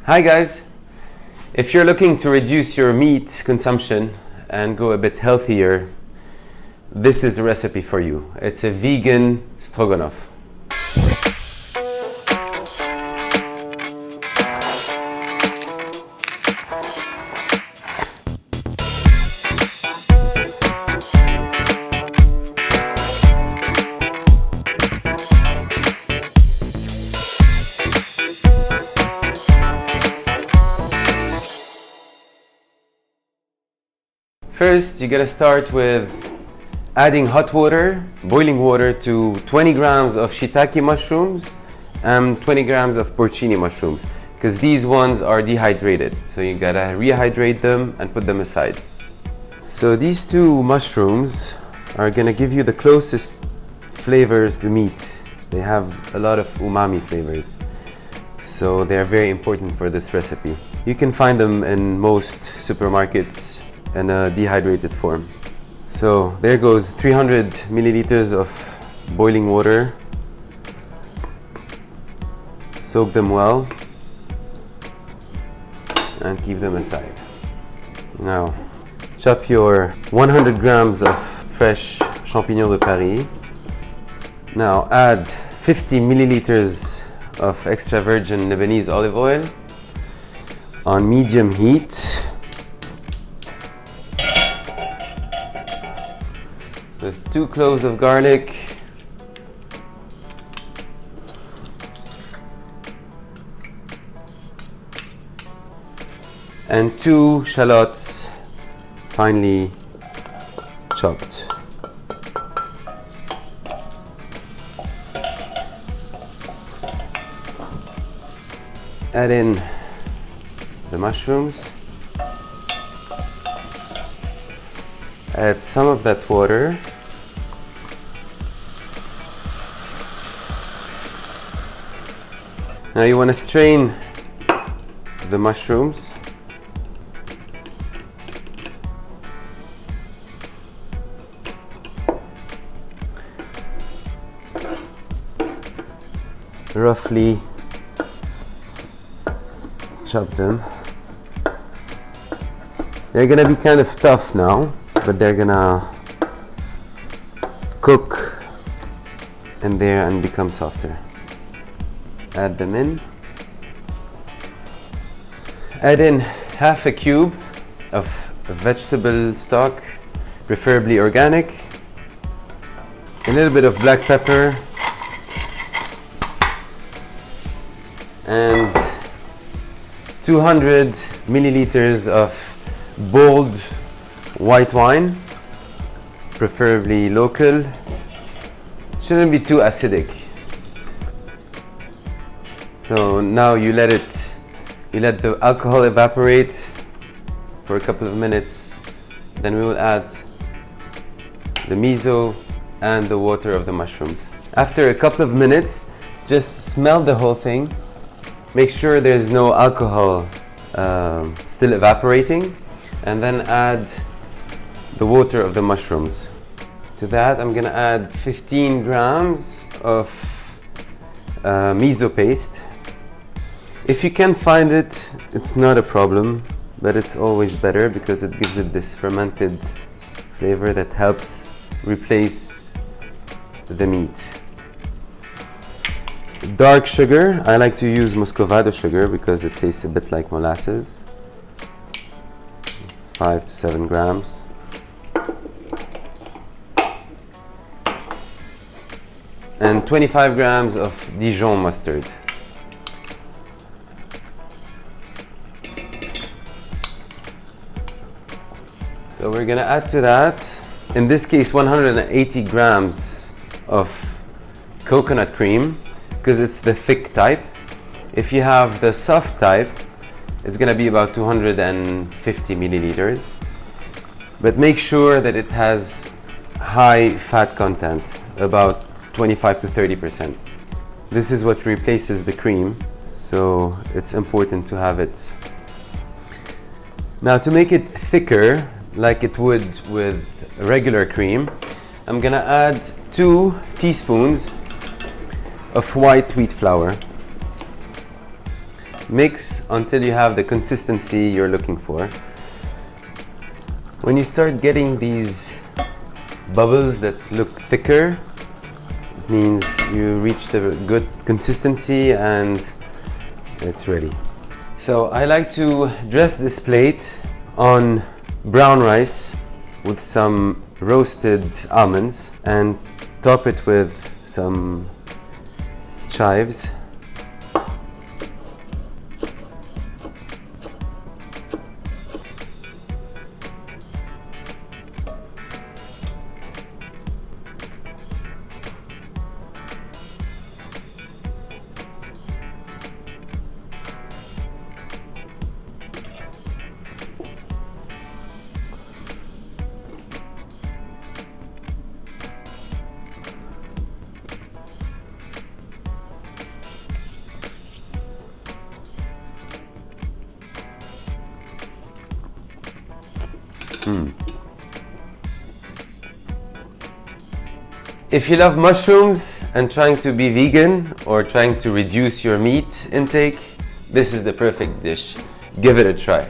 Hi guys! If you're looking to reduce your meat consumption and go a bit healthier, this is a recipe for you. It's a vegan stroganoff. First, you gotta start with adding hot water, boiling water, to 20 grams of shiitake mushrooms and 20 grams of porcini mushrooms, because these ones are dehydrated. So you gotta rehydrate them and put them aside. So these two mushrooms are gonna give you the closest flavors to meat. They have a lot of umami flavors. So they are very important for this recipe. You can find them in most supermarkets in a dehydrated form. So there goes 300 milliliters of boiling water. Soak them well and keep them aside. Now chop your 100 grams of fresh champignons de Paris. Now add 50 milliliters of extra virgin Lebanese olive oil on medium heat with 2 cloves of garlic, and 2 shallots finely chopped. Add in the mushrooms. Add some of that water. Now you want to strain the mushrooms. Roughly chop them. They're gonna be kind of tough now, but they're gonna cook in there and become softer. Add them in. Add in half a cube of vegetable stock, preferably organic, a little bit of black pepper, and 200 milliliters of bold white wine, preferably local. Shouldn't be too acidic. So now you let the alcohol evaporate for a couple of minutes. Then we will add the miso and the water of the mushrooms. After a couple of minutes, just smell the whole thing. Make sure there's no alcohol still evaporating, and then add the water of the mushrooms. To that, I'm gonna add 15 grams of miso paste. If you can find it, it's not a problem, but it's always better because it gives it this fermented flavor that helps replace the meat. Dark sugar, I like to use muscovado sugar because it tastes a bit like molasses. 5 to 7 grams. And 25 grams of Dijon mustard. So we're gonna add to that, in this case, 180 grams of coconut cream, because it's the thick type. If you have the soft type, it's gonna be about 250 milliliters. But make sure that it has high fat content, about 25 to 30%. This is what replaces the cream, so it's important to have it. Now to make it thicker, like it would with regular cream, I'm gonna add 2 teaspoons of white wheat flour. Mix until you have the consistency you're looking for. When you start getting these bubbles that look thicker, it means you reached a good consistency and it's ready. So I like to dress this plate on brown rice with some roasted almonds and top it with some chives. If you love mushrooms and trying to be vegan or trying to reduce your meat intake, this is the perfect dish. Give it a try.